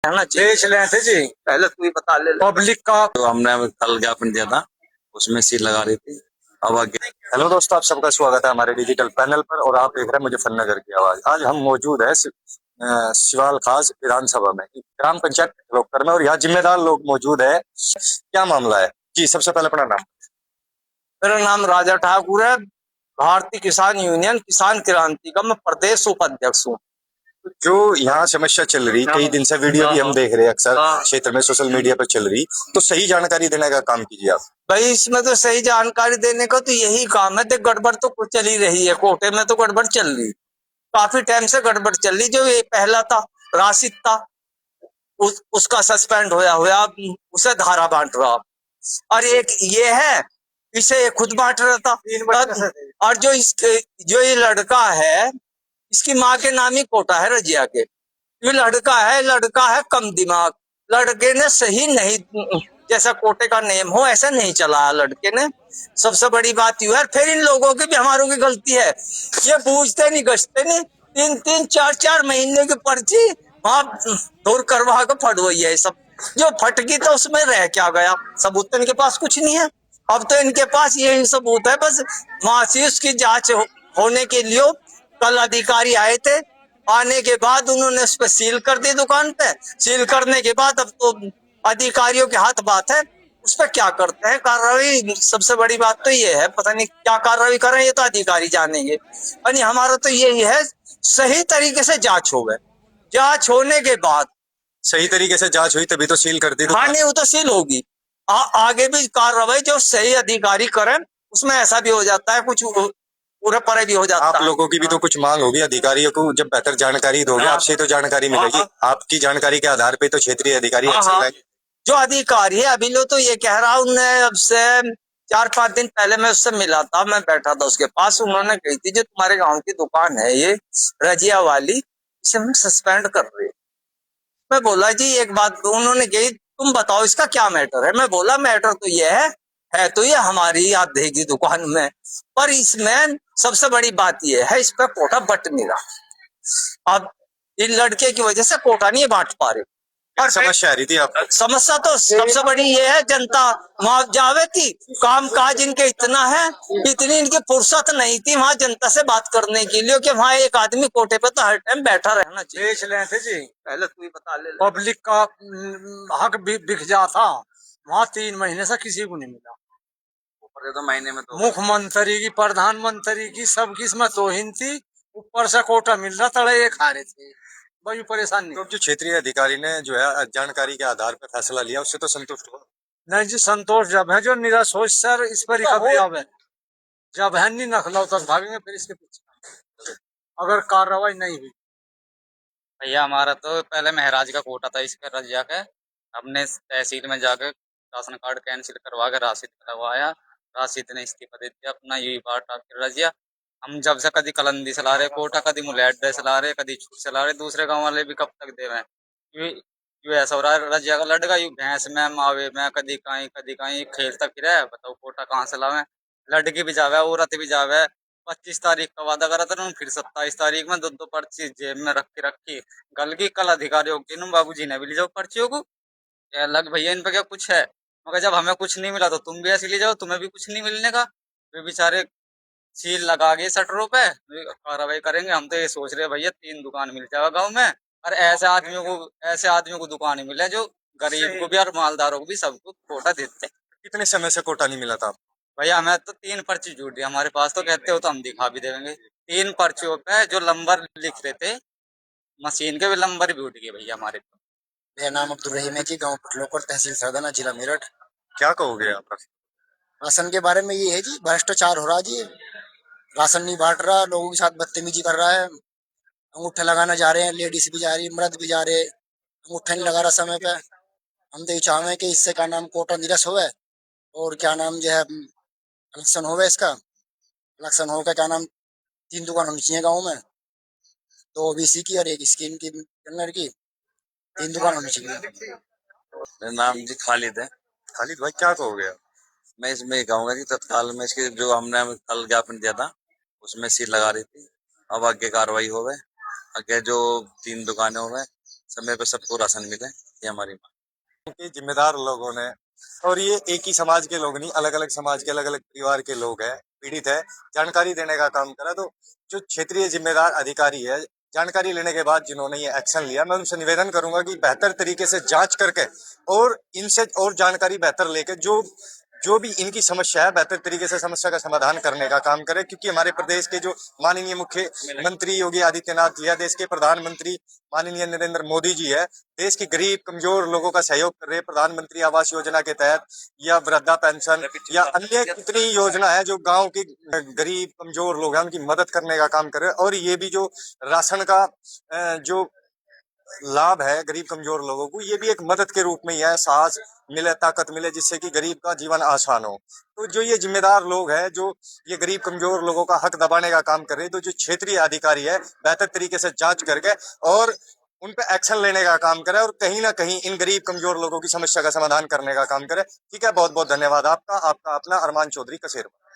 है ना, देख ले थे जी। पहले तू ही बता ले, पब्लिक का तो हमने कल ज्ञापन दिया था, उसमें सील लगा रही थी। अब आगे। हेलो दोस्तों, आप सबका स्वागत है हमारे डिजिटल पैनल पर और आप देख रहे हैं मुजफ्फरनगर की आवाज। आज हम मौजूद है सिवाल खास विधानसभा में, ग्राम पंचायत रोककर में, और यहाँ जिम्मेदार लोग मौजूद है। क्या मामला है जी? सबसे पहले अपना नाम। मेरा नाम राजा ठाकुर है, भारतीय किसान यूनियन किसान क्रांति का मैं प्रदेश उपाध्यक्ष हूँ। जो यहाँ समस्या चल रही, कई दिन से वीडियो भी हम देख रहे हैं अक्सर क्षेत्र में सोशल मीडिया पर चल रही, तो सही जानकारी देने का काम कीजिए आप। भाई इसमें तो सही जानकारी देने का तो यही काम है। देख, गड़बड़ तो कुछ चल ही रही है, कोटे में तो गड़बड़ चल रही, काफी टाइम से गड़बड़ चल रही। जो ये पहला था राशिद था, उसका सस्पेंड होया हुआ, उसे धारा बांट रहा, और एक ये है, इसे खुद बांट रहा था। और जो ये लड़का है, इसकी माँ के नाम ही कोटा है रजिया के। ये लड़का है कम दिमाग। लड़के ने सही नहीं, जैसा कोटे का नेम हो ऐसा नहीं चलाया लड़के ने। सबसे बड़ी बात यू है, फिर इन लोगों की भी हमारों की गलती है, ये बूझते नहीं गश्ते नहीं। 3-3 4-4 महीने की पर्ची वहां दूर करवा के फटवाई है सब। जो फटकी तो उसमें रह क्या गया, सबूत तो इनके पास कुछ नहीं है। अब तो इनके पास यही सबूत है बस। मासिस की जांच होने के लिए कल अधिकारी आए थे, आने के बाद उन्होंने उस पर सील कर दी दुकान पे। सील करने के बाद अब तो अधिकारियों के हाथ बात है, उस पर क्या करते हैं कार्रवाई। सबसे बड़ी बात तो ये है, पता नहीं क्या कार्रवाई कर रहे हैं, ये तो अधिकारी जानेंगे। यानी हमारा तो यही है, सही तरीके से जांच हो गए। जांच होने के बाद सही तरीके से जांच हुई तभी तो सील कर दी। हाँ नहीं, वो तो सील होगी। आगे भी कार्रवाई जो सही अधिकारी करें, उसमें ऐसा भी हो जाता है, कुछ पूरा परे भी हो जाता है। आप लोगों की भी तो कुछ मांग होगी, अधिकारियों को जब बेहतर जानकारी दोगे आपसे तो जानकारी मिलेगी। आपकी जानकारी के आधार पे तो क्षेत्रीय अधिकारी जो अधिकारी है अभी लो तो ये कह रहा, उन्हें अब से 4-5 दिन पहले मैं उससे मिला था, मैं बैठा था उसके पास। उन्होंने कही थी जो तुम्हारे गांव की दुकान है ये रजिया वाली, इसे हम सस्पेंड कर रहे हैं। मैं बोला जी एक बात, उन्होंने कही तुम बताओ इसका क्या मैटर है। मैं बोला मैटर तो ये है तो ये हमारी आधे की दुकान में, पर इसमें सबसे बड़ी बात ये है, इस पर कोटा बट नहीं रहा। अब इन लड़के की वजह से कोटा नहीं बांट पा रहे। और समस्या आ रही थी आपको? समस्या तो सबसे बड़ी ये है, जनता वहां जावे थी, काम काज इनके इतना है, इतनी इनकी फुर्सत नहीं थी वहां जनता से बात करने के लिए, कि वहां एक आदमी कोटे पे तो हर टाइम बैठा रहना चाहिए। देख ले थे जी, पहले तू ही बता ले। पब्लिक का हक भी बिक जाता, वहां 3 महीने से किसी को नहीं मिला। तो महीने में तो मुख्यमंत्री की, प्रधानमंत्री की, सबकी इसमें तोहिन थी। ऊपर से कोटा मिल रहा, तड़े ये खा रहे थे, बड़ी परेशानी। तो जो क्षेत्रीय अधिकारी ने जो है जानकारी के आधार पर फैसला लिया, उससे तो संतुष्ट हो? नहीं जी, संतोष जब है जो निराश हो सर, इस पर है जब है नहीं नखला तक भागेंगे फिर इसके पीछे, अगर कार्रवाई नहीं हुई। भैया हमारा तो पहले महराज का कोटा था, इसका रजिया का हमने तहसील में जाकर राशन कार्ड कैंसिल करवा के राशिद करवाया। राशिद ने इस्तीफा दे दिया, अपना यही बात आखिर रजिया। हम जब से कभी कलंदी चला रहे कोटा, कभी मुलैड चला रहे, कभी छूट चला रहे, दूसरे गांव वाले भी कब तक दे रहे। यू ऐसा हो रहा है, रजिया का लड़का यू भैंस में मावे में कदी कहीं खेलता फिर है। बताओ कोटा कहाँ से लावे, लड़की भी जावे औरत भी जावे। 25 तारीख का वादा करा था, फिर 27 तारीख में दो पर्ची जेब में रखी गल की। कल अधिकारियों के बाबू जी ने भी ले जाओ पर्चियों को, क्या लग भैया इन पे क्या कुछ है। मगर जब हमें कुछ नहीं मिला तो तुम भी ऐसे ले जाओ, तुम्हें भी कुछ नहीं मिलने का। वे बेचारे सील लगा गए शटरों पे, कार्रवाई करेंगे। हम तो ये सोच रहे हैं भैया 3 दुकान मिल जाएगा गाँव में, और ऐसे आदमियों को दुकान मिले जो गरीब को भी और मालदारों को भी सबको कोटा देते हैं। कितने समय से कोटा नहीं मिला था? भैया हमें तो 3 पर्ची जुट गई हमारे पास, तो कहते हो तो हम दिखा भी देंगे। 3 पर्चियों पे जो नंबर लिख रहे थे, मशीन के भी नंबर भी उठ गए भैया हमारे तो। मेरा नाम अब्दुल रहीम है जी, गांव पटलोकर, तहसील सरदाना, जिला मेरठ। क्या कहोगे आप? राशन के बारे में ये है जी, भ्रष्टाचार हो रहा जी। राशन नहीं बांट रहा, लोगों के साथ बदतमीजी कर रहा है। अंगूठे लगाना जा रहे हैं, लेडीज भी जा रही है, मर्द भी जा रहे, अंगूठा नहीं लगा रहा समय पे। हम तो ये चाहे कि इससे क्या नाम कोटा निरस्त होवे, और क्या नाम जो है इलेक्शन होवे, इसका इलेक्शन होकर क्या नाम 3 दुकान होनी चाहिए गाँव में, 2 ओबीसी की और 1 स्कीम की जनरल की, 3 दुकान होनी चाहिए। मेरा नाम जी खालिद है। खालिद भाई क्या कहोगे आप? मैं इसमें कहूंगा कि तत्काल में इसके जो हमने कल ज्ञापन दिया था, उसमें सील लगा रही थी। अब आगे कार्रवाई हो गए, आगे जो 3 दुकानें हो गए समय पे सबको राशन मिले, ये हमारी मांग। क्योंकि जिम्मेदार लोगों ने, और ये एक ही समाज के लोग नहीं, अलग अलग समाज के अलग अलग परिवार के लोग हैं, पीड़ित है, जानकारी देने का काम करा। तो जो क्षेत्रीय जिम्मेदार अधिकारी है, जानकारी लेने के बाद जिन्होंने ये एक्शन लिया, मैं उनसे निवेदन करूंगा कि बेहतर तरीके से जांच करके और इनसे और जानकारी बेहतर लेके जो जो भी इनकी समस्या है बेहतर तरीके से समस्या का समाधान करने का काम करे। क्योंकि हमारे प्रदेश के जो माननीय मुख्यमंत्री योगी आदित्यनाथ जी है, देश के प्रधानमंत्री माननीय नरेंद्र मोदी जी है, देश के गरीब कमजोर लोगों का सहयोग कर रहे, प्रधानमंत्री आवास योजना के तहत या वृद्धा पेंशन या अन्य कितनी योजना है जो गांव के गरीब कमजोर लोग हैं उनकी मदद करने का काम करे। और ये भी जो राशन का जो लाभ है गरीब कमजोर लोगों को, ये भी एक मदद के रूप में ही है, साहस मिले, ताकत मिले, जिससे कि गरीब का जीवन आसान हो। तो जो ये जिम्मेदार लोग हैं जो ये गरीब कमजोर लोगों का हक दबाने का काम कर रहे हैं, तो जो क्षेत्रीय अधिकारी है बेहतर तरीके से जांच करके और उन पे एक्शन लेने का काम करे और कहीं ना कहीं इन गरीब कमजोर लोगों की समस्या का समाधान करने का काम करे। ठीक है, बहुत बहुत धन्यवाद आपका। आपका अपना अरमान चौधरी कसेरवा।